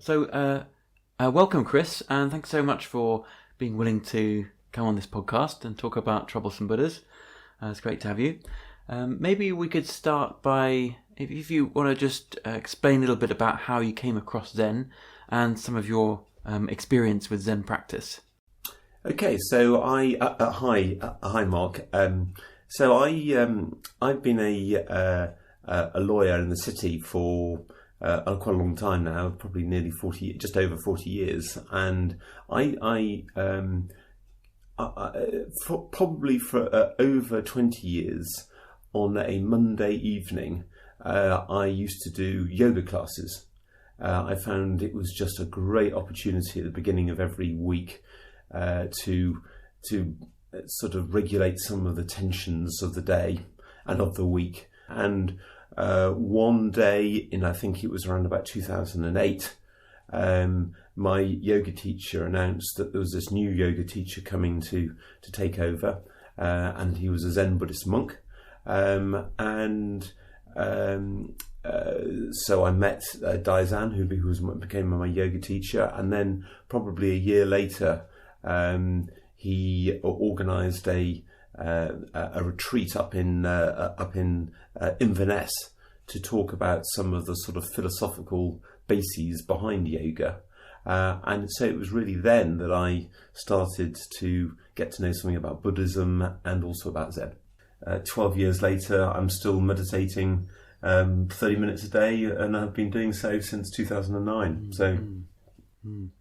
Welcome, Chris, and thanks so much for being willing to come on this podcast and talk about troublesome Buddhas. It's great to have you. Maybe we could start by, if you want to just explain a little bit about how you came across Zen and some of your experience with Zen practice. Okay, so hi Mark. I've been a lawyer in the city for quite a long time now, probably nearly 40, just over 40 years, and probably for over 20 years, on a Monday evening, I used to do yoga classes. I found it was just a great opportunity at the beginning of every week to sort of regulate some of the tensions of the day and of the week. And one day I think it was around about 2008, my yoga teacher announced that there was this new yoga teacher coming to take over, and he was a Zen Buddhist monk. So I met Daizan, who became my yoga teacher, and then probably a year later, he organised a retreat up in Inverness to talk about some of the sort of philosophical bases behind yoga. And so it was really then that I started to get to know something about Buddhism and also about Zen. 12 years later, I'm still meditating 30 minutes a day, and I've been doing so since 2009. So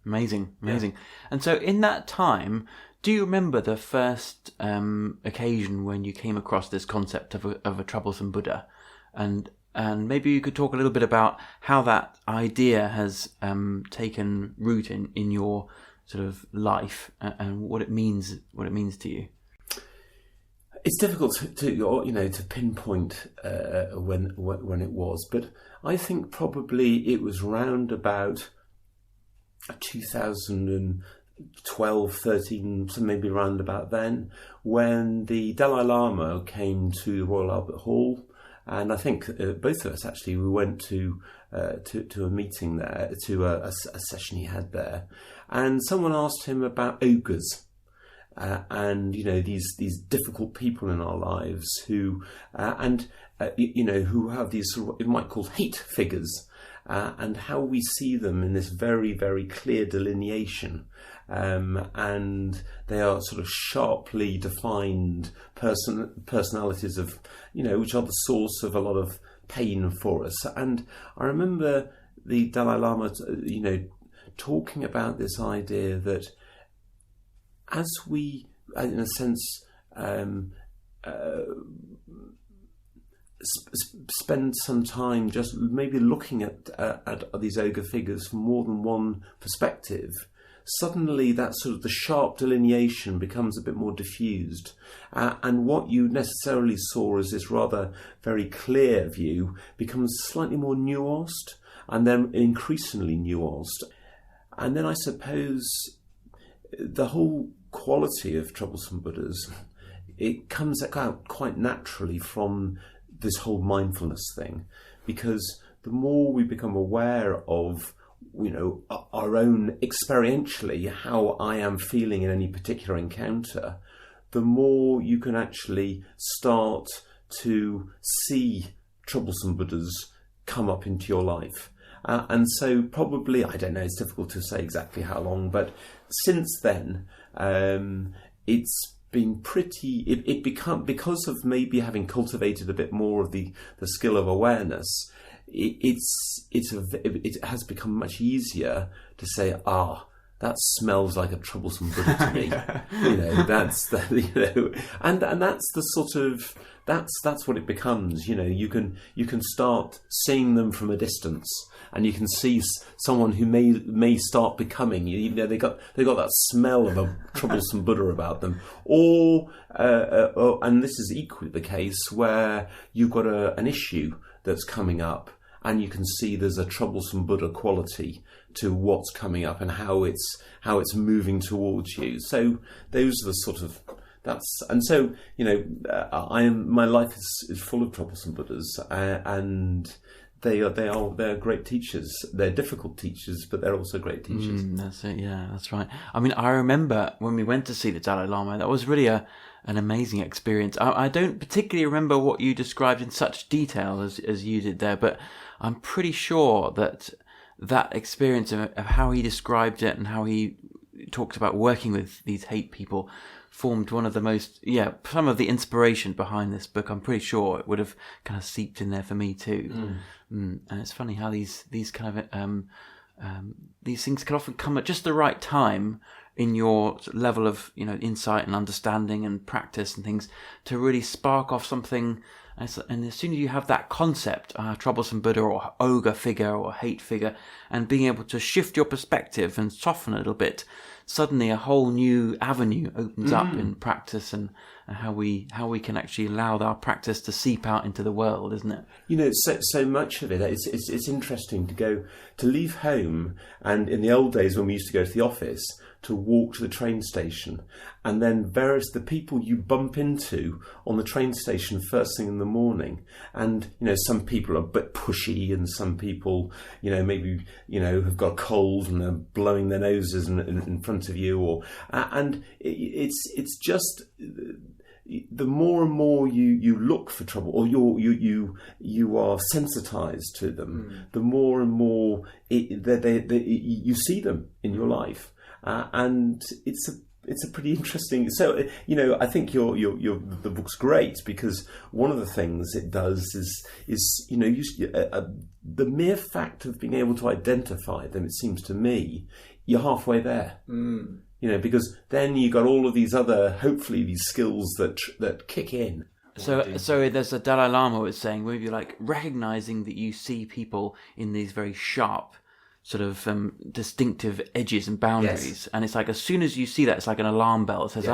Amazing. Yeah. And so in that time, do you remember the first occasion when you came across this concept of a troublesome Buddha? And maybe you could talk a little bit about how that idea has taken root in your sort of life and what it means to you. It's difficult to pinpoint when it was, but I think probably it was round about 2012, 13, so maybe around about then, when the Dalai Lama came to the Royal Albert Hall, and I think both of us actually, we went to a meeting there, to a session he had there, and someone asked him about ogres. And these difficult people in our lives who who have these sort of, you might call, hate figures, and how we see them in this very, very clear delineation, and they are sort of sharply defined personalities of which are the source of a lot of pain for us. And I remember the Dalai Lama talking about this idea that as we, in a sense, spend some time just maybe looking at these ogre figures from more than one perspective, suddenly that sort of the sharp delineation becomes a bit more diffused, and what you necessarily saw as this rather very clear view becomes slightly more nuanced, and then increasingly nuanced. And then I suppose the whole quality of troublesome Buddhas, it comes out quite naturally from this whole mindfulness thing, because the more we become aware of our own experientially how I am feeling in any particular encounter, the more you can actually start to see troublesome Buddhas come up into your life. And so probably, I don't know, it's difficult to say exactly how long, but since then, it's been because of maybe having cultivated a bit more of the skill of awareness, it has become much easier to say, that smells like a troublesome Buddha to me. That's and that's the sort of, that's what it becomes. You can start seeing them from a distance, and you can see someone who may start becoming, they got that smell of a troublesome Buddha about them, or and this is equally the case where you've got an issue that's coming up, and you can see there's a troublesome Buddha quality to what's coming up and how it's moving towards you. So those are the sort of, my life is full of troublesome Buddhas, and they're great teachers. They're difficult teachers, but they're also great teachers. That's it. Yeah, that's right. I mean, I remember when we went to see the Dalai Lama. That was really an amazing experience. I don't particularly remember what you described in such detail as you did there, but I'm pretty sure that experience of how he described it and how he talked about working with these hate people formed one of the most, some of the inspiration behind this book. I'm pretty sure it would have kind of seeped in there for me too. And it's funny how these kind of these things can often come at just the right time in your level of insight and understanding and practice and things to really spark off something. And as soon as you have that concept, troublesome Buddha or ogre figure or hate figure, and being able to shift your perspective and soften a little bit, suddenly a whole new avenue opens up in practice and how we can actually allow our practice to seep out into the world, isn't it? So much of it, it's interesting to leave home, and in the old days when we used to go to the office, to walk to the train station, and then the people you bump into on the train station first thing in the morning, and some people are a bit pushy, and some people maybe have got a cold and they're blowing their noses in front of you, and it's just the more and more you look for trouble, or you are sensitized to them, the more and more you see them in your life. And it's a pretty interesting. So I think the book's great because one of the things it does is the mere fact of being able to identify them. It seems to me you're halfway there. Because then you got all of these other, hopefully these skills that kick in. So there's a Dalai Lama was saying maybe like recognizing that you see people in these very sharp sort of distinctive edges and boundaries. Yes. And it's like as soon as you see that, it's like an alarm bell. It says,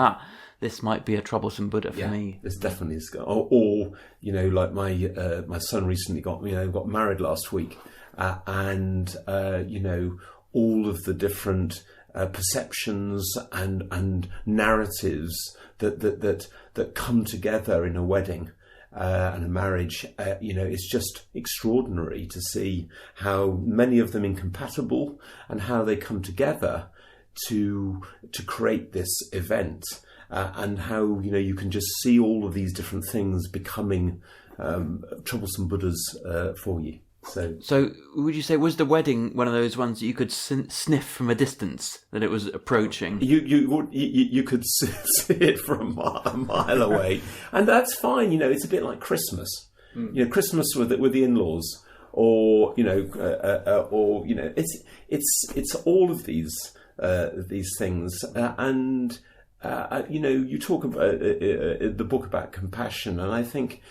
this might be a troublesome Buddha for me. This definitely is. Or like my son recently got married last week, and all of the different perceptions and narratives that come together in a wedding. And a marriage, it's just extraordinary to see how many of them incompatible and how they come together to create this event, and how you can just see all of these different things becoming troublesome Buddhas for you. So would you say, was the wedding one of those ones that you could sniff from a distance that it was approaching? You could see it from a mile away, and that's fine. It's a bit like Christmas. Christmas with the in-laws, or it's all of these things, and you talk about the book about compassion, and I think.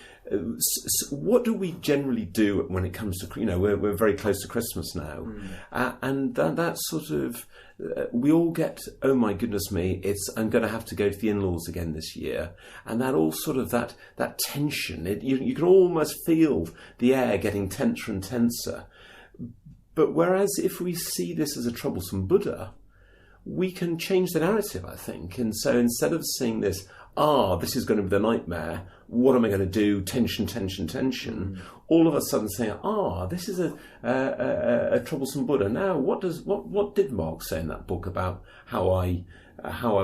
What do we generally do when it comes to we're very close to Christmas now, and that sort of we all get, oh my goodness me, I'm going to have to go to the in-laws again this year, and that all sort of that tension, you can almost feel the air getting tenser and tenser. But whereas if we see this as a troublesome Buddha, we can change the narrative, I think, and so instead of seeing this, this is going to be the nightmare, what am I going to do? Tension, tension, tension. All of a sudden saying, this is a troublesome Buddha. Now, what did Mark say in that book about how I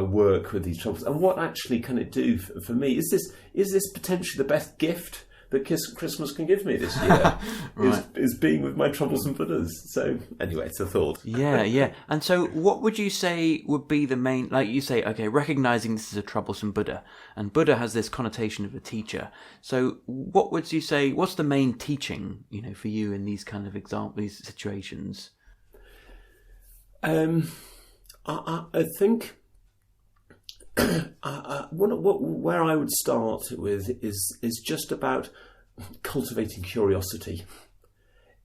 work with these troubles, and what actually can it do for me? Is this potentially the best gift that Christmas can give me this year? Right. is being with my troublesome Buddhas. So anyway, it's a thought. Yeah. And so what would you say would be the main, like you say, okay, recognizing this is a troublesome Buddha, and Buddha has this connotation of a teacher. So what would you say, what's the main teaching, for you in these kind of these situations? I think where I would start with is just about cultivating curiosity.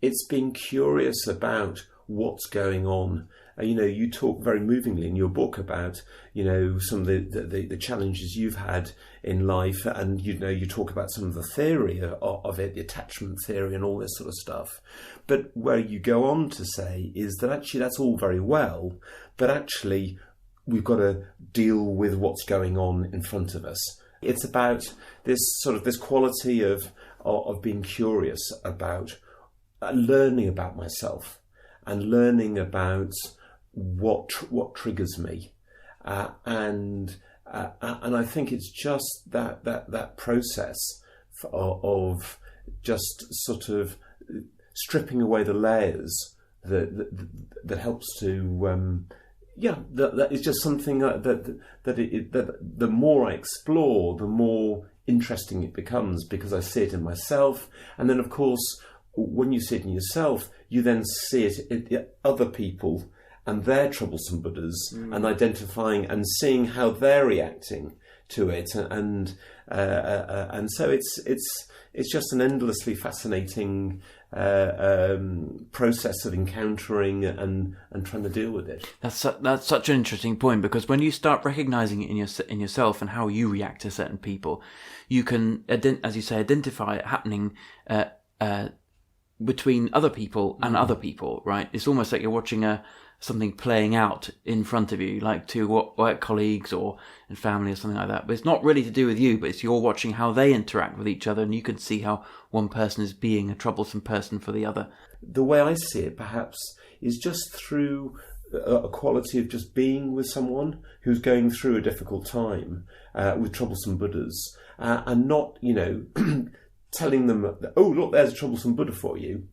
It's being curious about what's going on. You talk very movingly in your book about some of the challenges you've had in life, and you talk about some of the theory of it, the attachment theory and all this sort of stuff. But where you go on to say is that actually that's all very well, but actually we've got to deal with what's going on in front of us. It's about this quality of being curious about learning about myself and learning about what triggers me, and I think it's just that process of just sort of stripping away the layers that helps to that is just something that the more I explore, the more interesting it becomes, because I see it in myself, and then of course when you see it in yourself, you then see it in other people and their troublesome Buddhas, and identifying and seeing how they're reacting to it, and so it's just an endlessly fascinating process of encountering and trying to deal with it. That's such an interesting point, because when you start recognizing it in yourself and how you react to certain people, you can, as you say, identify it happening between other people and other people, right? It's almost like you're watching something playing out in front of you, like two work colleagues or in family or something like that. But it's not really to do with you, but it's you're watching how they interact with each other, and you can see how one person is being a troublesome person for the other. The way I see it, perhaps, is just through a quality of just being with someone who's going through a difficult time with troublesome Buddhas, and not, telling them, oh, look, there's a troublesome Buddha for you,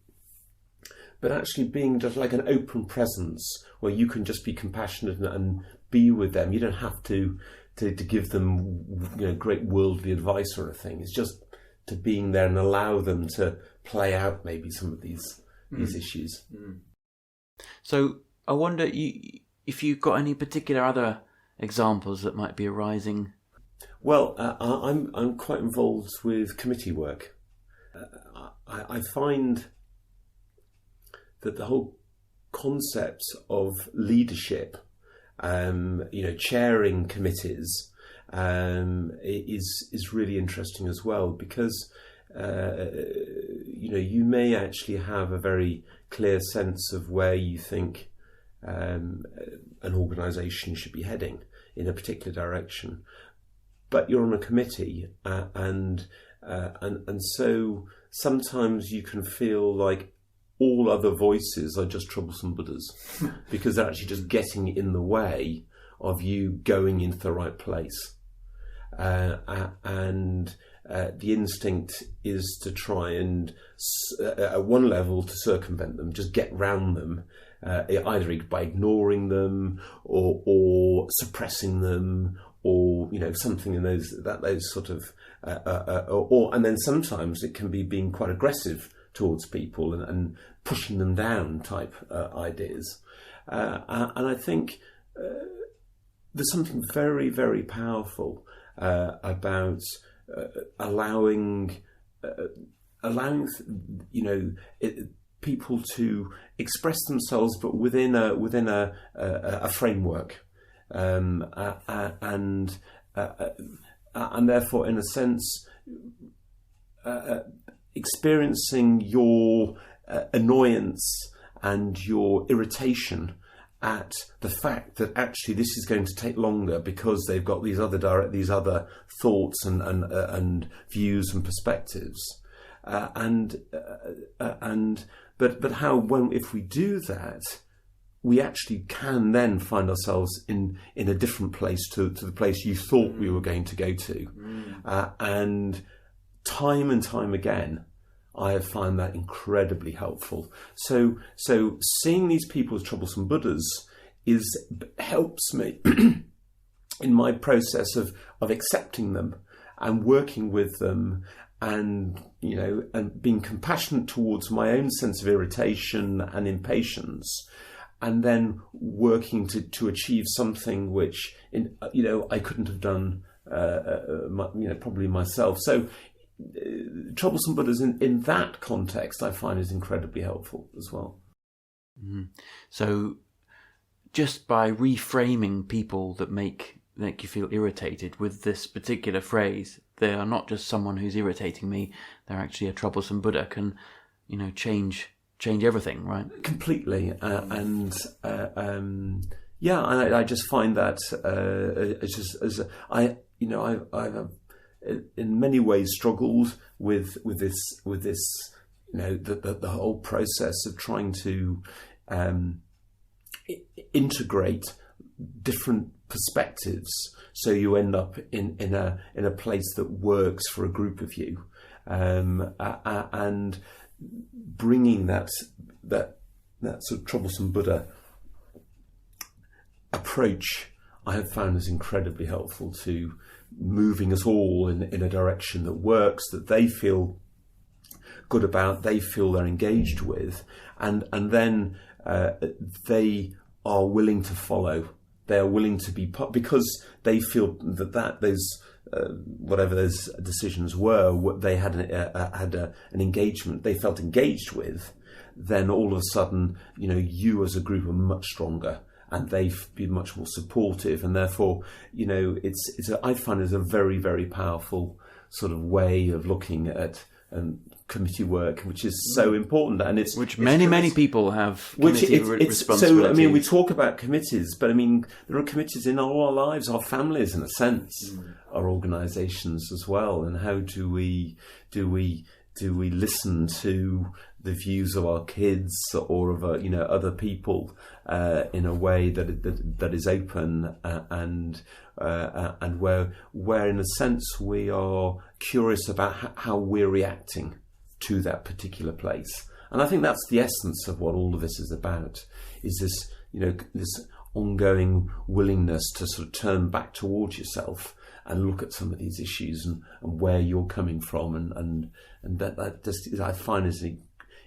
but actually being just like an open presence where you can just be compassionate and be with them. You don't have to give them great worldly advice or anything. It's just to being there and allow them to play out maybe some of these issues. So I wonder if you've got any particular other examples that might be arising. Well, I'm quite involved with committee work. I find that the whole concept of leadership, chairing committees, is really interesting as well, because you may actually have a very clear sense of where you think an organisation should be heading in a particular direction, but you're on a committee, and so sometimes you can feel like all other voices are just troublesome Buddhas because they're actually just getting in the way of you going into the right place. And the instinct is to try and, at one level, to circumvent them, just get round them, either by ignoring them or suppressing them, or something in those sort of, and then sometimes it can be being quite aggressive towards people and pushing them down type ideas. And I think there's something very, very powerful about allowing people to express themselves, but within a framework, and therefore, in a sense, experiencing your annoyance and your irritation at the fact that actually this is going to take longer because they've got these other thoughts and views and perspectives, but how, if we do that, we actually can then find ourselves in a different place to the place you thought we were going to go to, and time and time again, I have found that incredibly helpful. So seeing these people as troublesome Buddhas helps me in my process of accepting them and working with them, and being compassionate towards my own sense of irritation and impatience, and then working to achieve something which I couldn't have done probably myself. So troublesome Buddhas in that context, I find, is incredibly helpful as well. So just by reframing people that make you feel irritated with this particular phrase, they are not just someone who's irritating me, they're actually a troublesome Buddha, can change everything, right? Completely. And I just find that I've in many ways struggled with this the whole process of trying to integrate different perspectives, so you end up in a place that works for a group of you, and bringing that sort of troublesome Buddha approach, I have found is incredibly helpful to moving us all in a direction that works, that they feel good about, they feel they're engaged with, and then they are willing to follow. They are willing to be because they feel that those whatever those decisions were, what they had an engagement, they felt engaged with. Then all of a sudden, you as a group are much stronger, and they've been much more supportive, and therefore, I find it's a very, very powerful sort of way of looking at committee work, which is so important, and many people have responsibility. So we talk about committees, but there are committees in all our lives, our families, in a sense, our organisations as well. And how do we listen to the views of our kids or of other people in a way that is open and where in a sense we are curious about how we're reacting to that particular place. And I think that's the essence of what all of this is about, is this this ongoing willingness to sort of turn back towards yourself and look at some of these issues and where you're coming from, and that just, I find, is an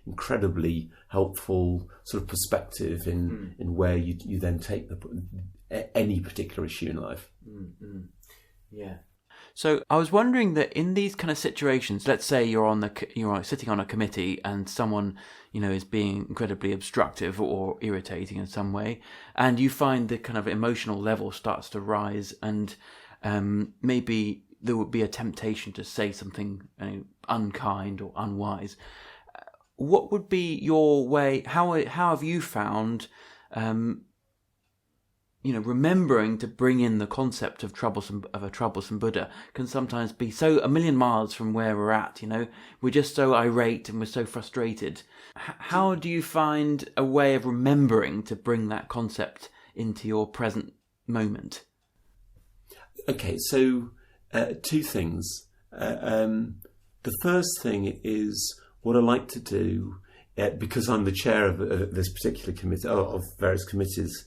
incredibly helpful sort of perspective in where you then take any particular issue in life. Mm-hmm. Yeah. So I was wondering that in these kind of situations, let's say you're sitting on a committee and someone is being incredibly obstructive or irritating in some way, and you find the kind of emotional level starts to rise, and maybe there would be a temptation to say something unkind or unwise. What would be your way? How have you found, remembering to bring in the concept of a troublesome Buddha can sometimes be so a million miles from where we're at. We're just so irate and we're so frustrated. How do you find a way of remembering to bring that concept into your present moment? Okay, so two things. The first thing is, what I like to do, because I'm the chair of this particular committee, of various committees,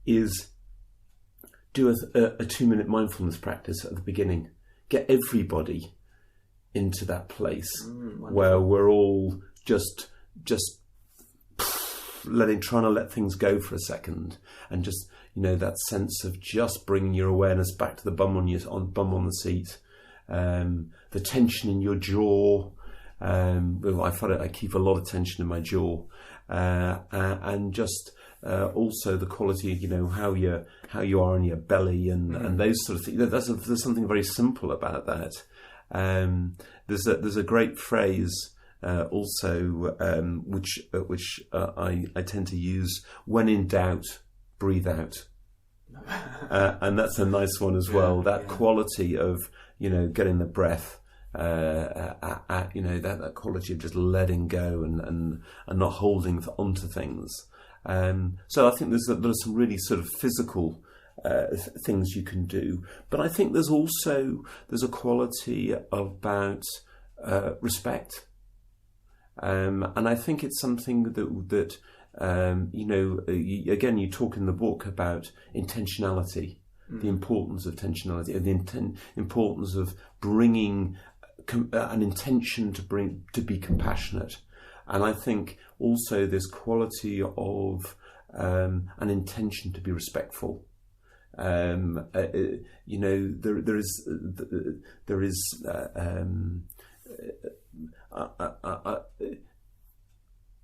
is do a 2-minute mindfulness practice at the beginning. Get everybody into that place where we're all just trying to let things go for a second, and just that sense of just bringing your awareness back to the bum on the seat, the tension in your jaw. I find I keep a lot of tension in my jaw, and just also the quality of how you are in your belly and those sort of things. There's something very simple about that. There's a great phrase also which I tend to use: when in doubt, breathe out. And that's a nice one as well. That quality of getting the breath. That quality of just letting go and not holding onto things. So I think there's some really sort of physical things you can do, but I think there's a quality about respect, and I think it's something that again, you talk in the book about intentionality, the importance of intentionality, and the importance of bringing an intention to be compassionate. And I think also this quality of an intention to be respectful. There is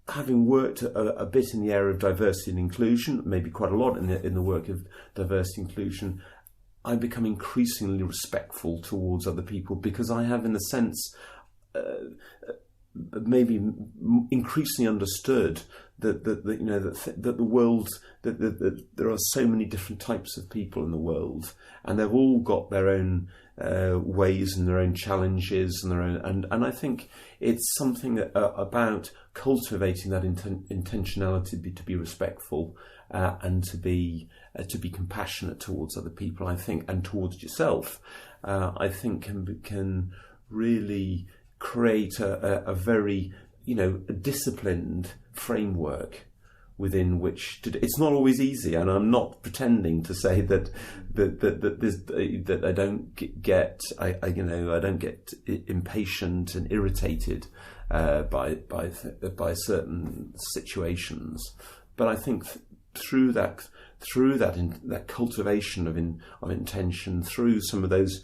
having worked a bit in the area of diversity and inclusion, maybe quite a lot in the work of diversity and inclusion, I become increasingly respectful towards other people, because I have, in a sense, maybe increasingly understood that the world, that there are so many different types of people in the world, and they've all got their own ways and their own challenges and their own, and I think it's something about cultivating that intentionality to be respectful and to be compassionate towards other people, I think, and towards yourself. I think can really create a very disciplined framework within which it's not always easy, and I'm not pretending to say that I don't get I don't get impatient and irritated by certain situations, but I think through that cultivation of intention, through some of those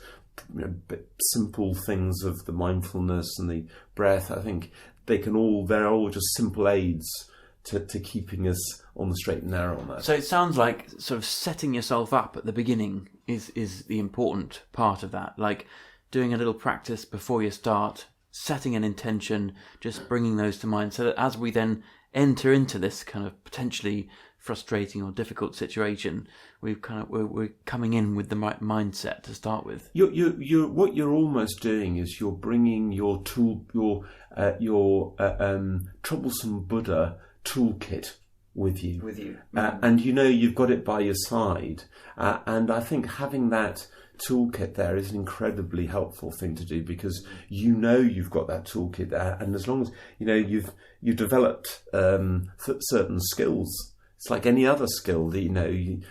simple things of the mindfulness and the breath, I think they're all just simple aids to keeping us on the straight and narrow on that. So it sounds like sort of setting yourself up at the beginning is the important part of that, like doing a little practice before you start, setting an intention, just bringing those to mind, so that as we then enter into this kind of potentially frustrating or difficult situation, we're coming in with the right mindset to start with. What you're almost doing is you're bringing your troublesome Buddha toolkit with you. And you've got it by your side, and I think having that toolkit there is an incredibly helpful thing to do, because you've got that toolkit there, and as long as you've developed certain skills, it's like any other skill that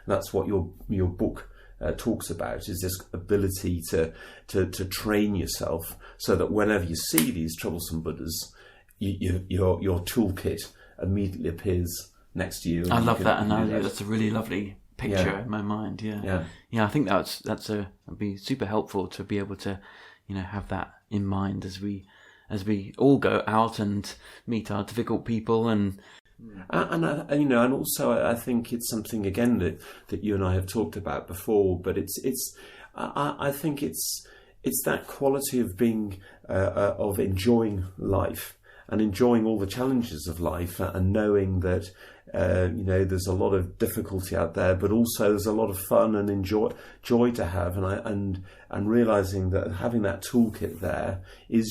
that's what your book talks about, is this ability to train yourself so that whenever you see these troublesome Buddhas, your toolkit immediately appears next to you. I love that analogy. That's a really lovely picture in my mind. Yeah. I think that'd be super helpful to be able to, have that in mind as we all go out and meet our difficult people and also I think it's something again that you and I have talked about before, but I think it's that quality of being of enjoying life and enjoying all the challenges of life, and knowing that there's a lot of difficulty out there, but also there's a lot of fun and joy to have, and realizing that having that toolkit there it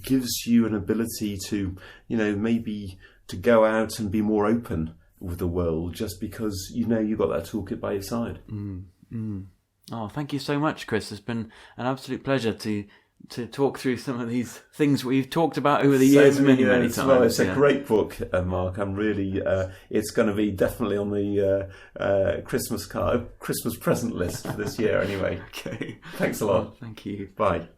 gives you an ability to maybe to go out and be more open with the world, just because you've got that toolkit by your side. Oh, thank you so much, Chris. It's been an absolute pleasure to talk through some of these things we've talkked about over the years many times. Well, it's a great book, Mark. I'm really it's going to be definitely on the Christmas present list for this year anyway. Okay. Thanks a lot. Thank you. Bye.